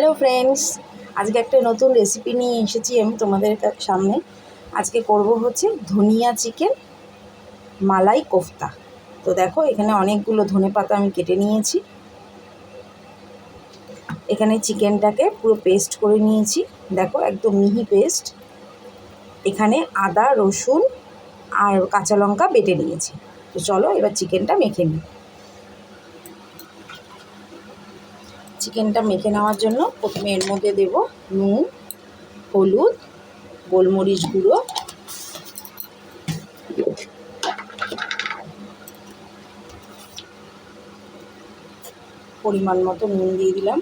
Hello friends, আজকে একটা নতুন রেসিপি নিয়ে এসেছি আমি তোমাদের সামনে। আজকে করব হচ্ছে ধনিয়া চিকেন মালাই কোফতা। তো দেখো, এখানে অনেকগুলো ধনেপাতা আমি কেটে নিয়েছি। এখানে চিকেনটাকে পুরো পেস্ট করে নিয়েছি, দেখো একদম মিহি পেস্ট। এখানে আদা, রসুন আর কাঁচা লঙ্কা বেটে নিয়েছি। তো চলো এবার চিকেনটা মেখে নিই। চিকেনটা মেখে নেওয়ার জন্য প্রথমে এর মধ্যে দেব নুন, হলুদ, গোলমরিচ গুঁড়ো, পরিমাণ মতো নুন দিয়ে দিলাম।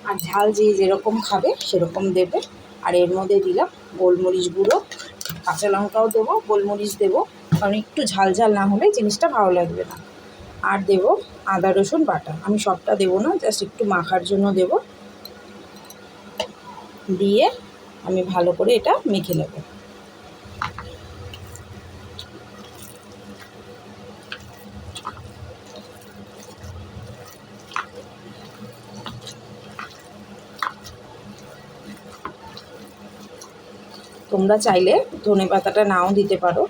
আর ঝাল যে যেরকম খাবে সেরকম দেবে। আর এর মধ্যে দিলাম গোলমরিচ গুঁড়ো, কাঁচা লঙ্কাও দেবো, গোলমরিচ দেবো, কারণ একটু ঝাল ঝাল না হলে জিনিসটা ভালো লাগবে না। আর দেবো আদা রসুন বাটা। আমি সবটা দেবো না, জাস্ট একটু মাখার জন্য দেব। দিয়ে আমি ভালো করে এটা মেখে নেব। তোমরা চাইলে ধনেপাতাটা নাও দিতে পারো,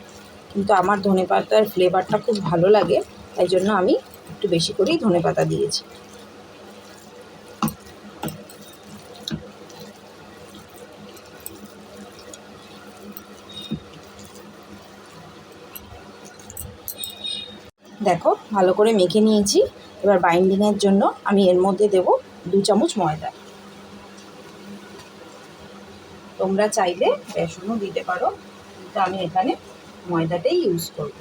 কিন্তু আমার ধনেপাতার ফ্লেভারটা খুব ভালো লাগে, তাই জন্য আমি একটু বেশি করেই ধনেপাতা দিয়েছি। দেখো ভালো করে মেখে নিয়েছি। এবার বাইন্ডিংয়ের জন্য আমি এর মধ্যে দেব 2 চামচ ময়দা। তোমরা চাইলে বেসনও দিতে পারো, কিন্তু আমি এখানে ময়দাটাই ইউজ করব।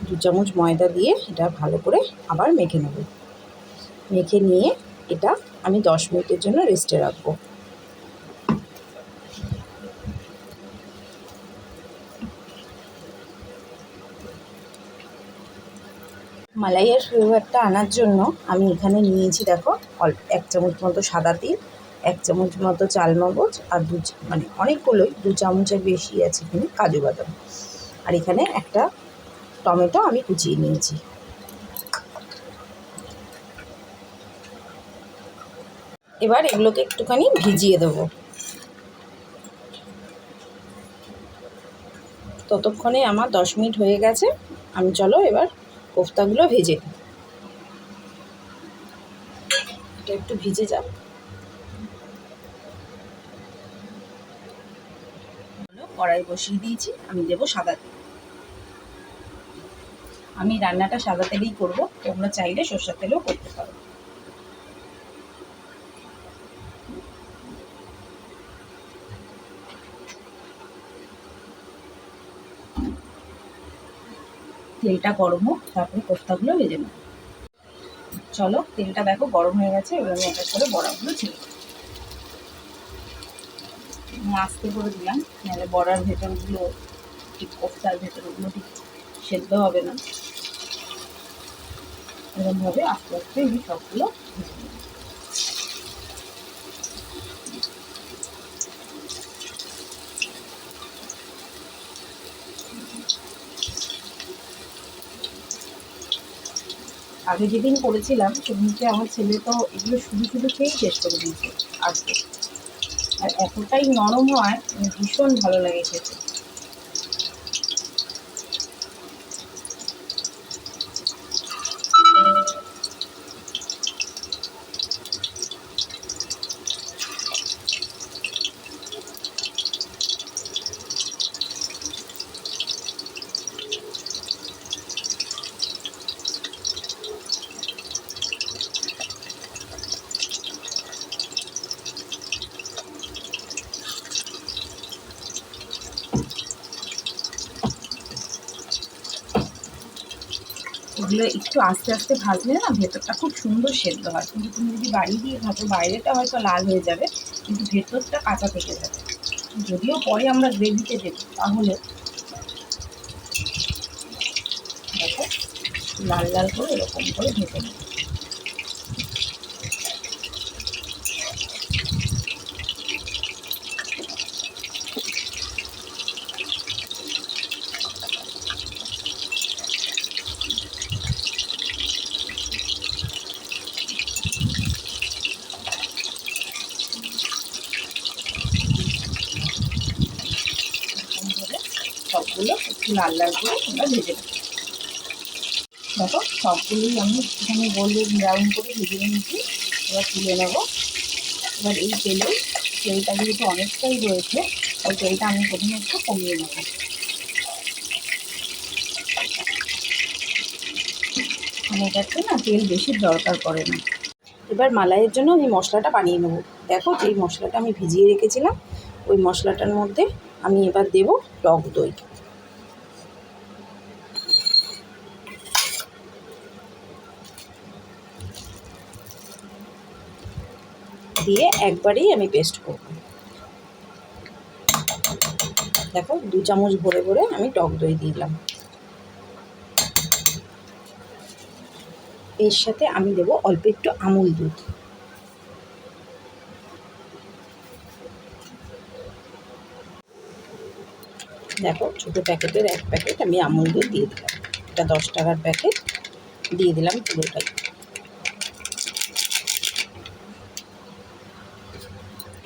2 চামচ ময়দা দিয়ে এটা ভালো করে আবার মেখে নেব। মেখে নিয়ে এটা আমি 10 মিনিটের জন্য রেস্টে রাখবো। মালাইয়ের ফ্লেভারটা আনার জন্য আমি এখানে নিয়েছি, দেখো, 1 চামচ মতো সাদা তিল, 1 চামচ মতো চালমগজ, আর অনেকগুলোই 2 চামচের বেশি আছে এখানে কাজু বাদাম। আর এখানে একটা টমেটো আমি কুচিয়ে নিয়েছি। এবার এগুলোকে একটুখানি ভিজিয়ে দেবো। ততক্ষণে আমার 10 মিনিট হয়ে গেছে। আমি চলো এবার কোফতাগুলো ভেজে নিই। এটা একটু ভিজে যাক। কড়াই বসিয়ে দিয়েছি, আমি দেবো সাদা তেল। আমি রান্নাটা সাদা তেলেই করবো, তোমরা চাইলে সরষের তেলেও করতে পারো। তেলটা গরম হোক, তারপরে কোফতাগুলো ভেজে নেব। চলো, তেলটা দেখো গরম হয়ে গেছে। এবার আমি এক এক করে বড়াগুলো ছেড়ে দেবো। আস্তে করে দিলাম, নাহলে বড়ার ভেতরগুলো ঠিক, কোফতার ভেতরগুলো ঠিক সেদ্ধ হবে না। এরকমভাবে আস্তে আস্তে আমি সবগুলো ভেজে নেব। আগে যেদিন করেছিলাম সেদিনকে আমার ছেলে তো এগুলো শুধু শুধু খেয়েই শেষ করে দিয়েছে আজকে। আর এতটাই নরম হয়, ভীষণ ভালো লাগে খেতে। এগুলো একটু আস্তে আস্তে ভাজলে না ভেতরটা খুব সুন্দর সেদ্ধ হয়। কিন্তু তুমি যদি বাড়ি দিয়ে ভাজো, বাইরেটা হয়তো লাল হয়ে যাবে, কিন্তু ভেতরটা কাঁচা থেকে যাবে। যদিও পরে আমরা গ্রেভিতে দেবো, তাহলে দেখো লাল লাল করে এরকম করে ভেজে নেব। সবগুলো একটু লাল লাল করে আমরা ভেজে নেব। দেখো সবগুলোই আমি একটুখানি গোল্ডেন ব্রাউন করে ভেজে নিয়েছি। এবার তুলে নেব। এবার এই তেলটা যেহেতু অনেকটাই রয়েছে, ওই তেলটা আমি প্রথমে একটু কমিয়ে নেব। মানে এটাতে না তেল বেশি দরকার পড়ে না। এবার মালাইয়ের জন্য আমি মশলাটা বানিয়ে নেব। দেখো যেই মশলাটা আমি ভিজিয়ে রেখেছিলাম, ওই মশলাটার মধ্যে আমি এবার দেব টক দই। দিয়ে একবারেই আমি পেস্ট করব। দেখো 2 চামচ ভরে ভরে আমি টক দই দিলাম। এর সাথে আমি দেব অল্প একটু আমুল দুধ। দেখো ছোটো প্যাকেটের 1 প্যাকেট আমি আমুল দুধ দিয়ে দিলাম। এটা 10 টাকার প্যাকেট, দিয়ে দিলাম পুরোটাই।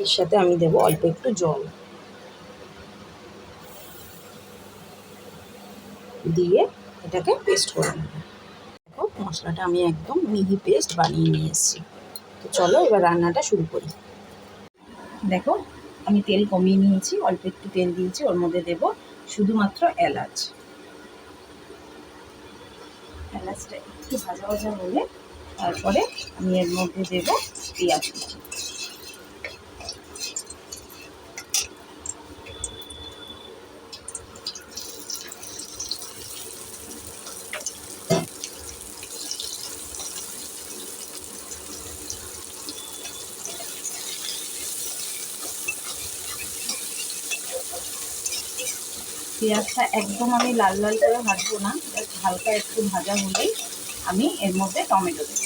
এর সাথে আমি দেব অল্প একটু জল, দিয়ে এটাকে পেস্ট করে নেব। দেখো মশলাটা আমি একদম মিহি পেস্ট বানিয়ে নিয়ে এসেছি। তো চলো এবার রান্নাটা শুরু করি। দেখো আমি তেল কমিয়ে নিয়েছি, অল্প একটু তেল দিয়েছি। ওর মধ্যে দেব শুধুমাত্র এলাচটা একটু ভাজা ভাজা হলে তারপরে আমি এর মধ্যে দেব পেঁয়াজ কুচি। পেঁয়াজটা একদম আমি লাল লাল করে ভাজবো না, হালকা একটু ভাজা হলেই আমি এর মধ্যে টমেটো দেব।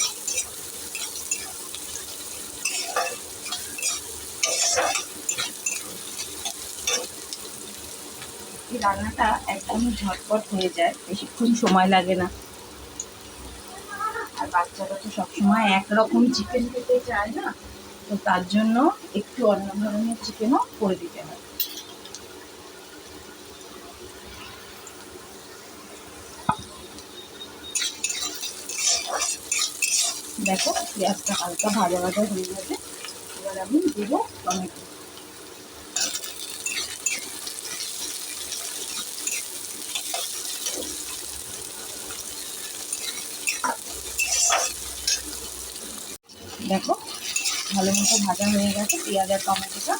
এই রান্নাটা একদমই ঝটপট হয়ে যায়, বেশিক্ষণ সময় লাগে না। আর বাচ্চারা তো সবসময় একরকম চিকেন খেতে চায় না, তো তার জন্য একটু অন্য ধরনের চিকেনও করে দিতে হয়। দেখো পেঁয়াজটা হালকা ভাজা ভাজা হয়ে গেছে। এবার আমি দেবো টমেটো। দেখো ভালো মতো ভাজা হয়ে গেছে পেঁয়াজ আর টমেটোটা।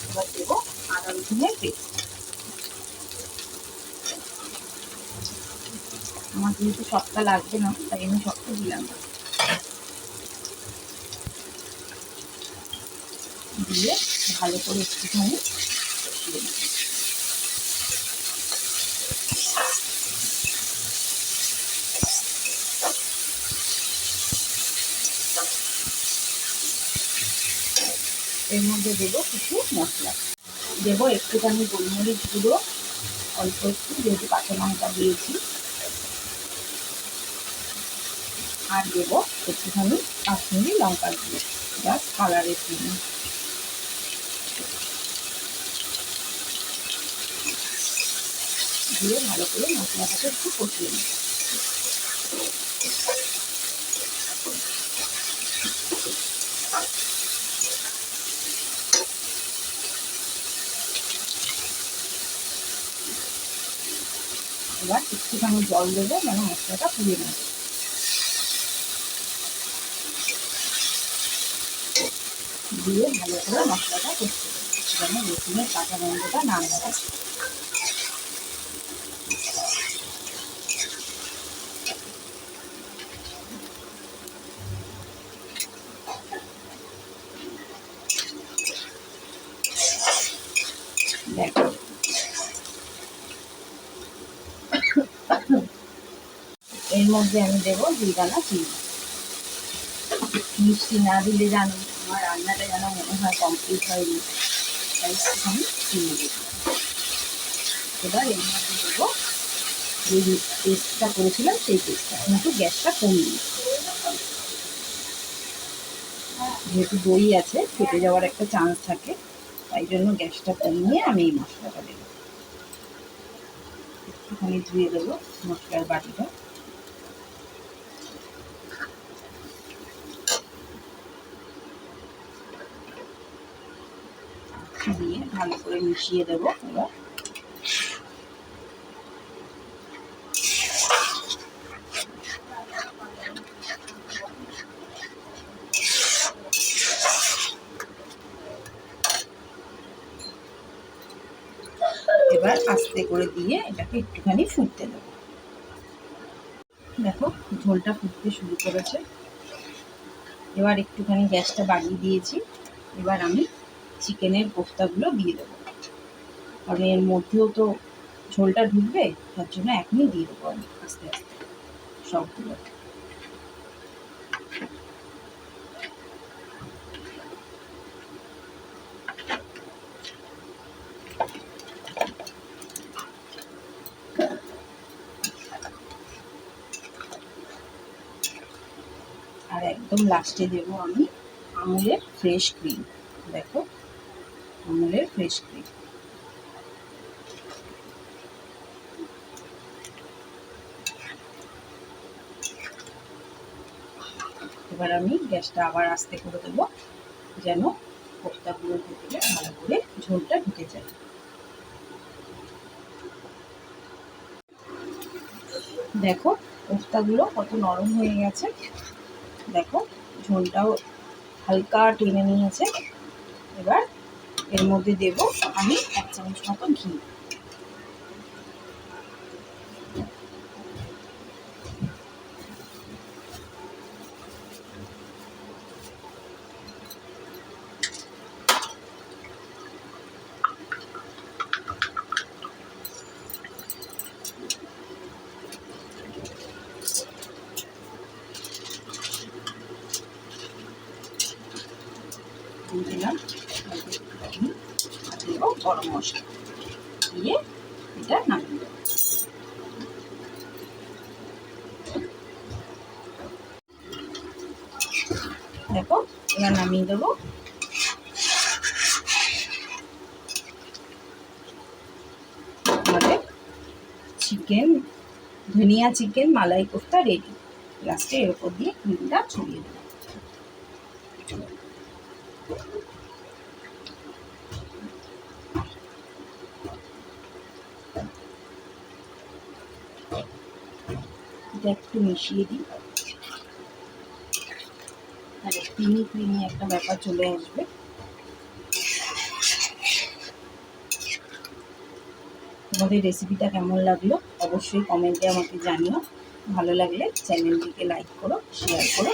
এবার দেবো আদা রসুনের পেস্ট। আমার যেহেতু সবটা লাগবে না, তাই আমি সবটা দিলাম। দিয়ে ভালো করে একটুখানি কষিয়ে নেব। এর মধ্যে দেবো কিছু মশলা। দেবো একটুখানি গোলমরিচ গুঁড়ো, অল্প একটু, যেহেতু কাঁচা লঙ্কা দিয়েছি। আর দেবো একটুখানি কাশ্মীরি লঙ্কার গুঁড়ো, জাস্ট কালারের জন্য। দিয়ে ভালো করে মশলাটাকে একটু কষিয়ে নেব। এবার একটুখানি জল দেবো যেন মশলাটা পুড়ে নেবে। দিয়ে ভালো করে মশলাটা কষতে দেবো যেন রসুনের কাঁচা গন্ধটা না লাগে। দেখো এর মধ্যে আমি দেবো 2 দানা চিনি। মিষ্টি না দিলে জানো আমার রান্নাটা যেন মনে হয় কমপ্লিট হয়নি, তাই একটুখানি চিনি দেবো। এবার এর মধ্যে দেবো যে পেস্টটা করেছিলাম সেই পেস্টটা, কিন্তু গ্যাসটা কমিয়ে, যেহেতু দই আছে ফেটে যাওয়ার একটা চান্স থাকে, তাই জন্য গ্যাসটা কমিয়ে আমি এই মশলাটা দেবো। একটুখানি ধুয়ে দেবো মশলার বাটিটা। দিয়ে ভালো করে মিশিয়ে দেবো। এবার আস্তে করে দিয়ে এটাকে একটুখানি ফুটতে দেবো। দেখো ঝোলটা ফুটতে শুরু করেছে। এবার একটুখানি গ্যাসটা বাড়িয়ে দিয়েছি। এবার আমি চিকেনের কোফতাগুলো দিয়ে দেবো, কারণ এর মধ্যেও তো ঝোলটা ঢুকবে, তার জন্য এখনই দিয়ে দেবো আমি আস্তে আস্তে সবগুলো। আর একদম লাস্টে দেবো আমি আমুলের ফ্রেশ ক্রিম। দেখো আমুলের ফ্রেশ ক্রিম। এবার আমি গ্যাসটা আবার আস্তে করে দেবো, যেন কোফতাগুলোর ভিতরে ভালো করে ঝোলটা ঢুকে যায়। দেখো কোফতাগুলো কত নরম হয়ে গেছে। দেখো ঝোলটাও হালকা টেনে নিয়েছে। এবার এর মধ্যে দেব আমি 1 চামচ মতো ঘি। দিলাম দেবো গরম মশলা, দিয়ে এটা নামিয়ে দেবো। দেখো এবার নামিয়ে দেবো। আমাদের চিকেন ধনিয়া চিকেন মালাই কোফতা রেডি। লাস্টে এর উপর দিয়ে ক্রিমটা ছড়িয়ে দেবো। এটা একটু মিশিয়ে দিই, তাহলে ক্রিমি ক্রিমি একটা ব্যাপার চলে আসবে। তোমাদের রেসিপিটা কেমন লাগলো অবশ্যই কমেন্টে আমাকে জানিও। ভালো লাগলে চ্যানেলটিকে লাইক করো, শেয়ার করো।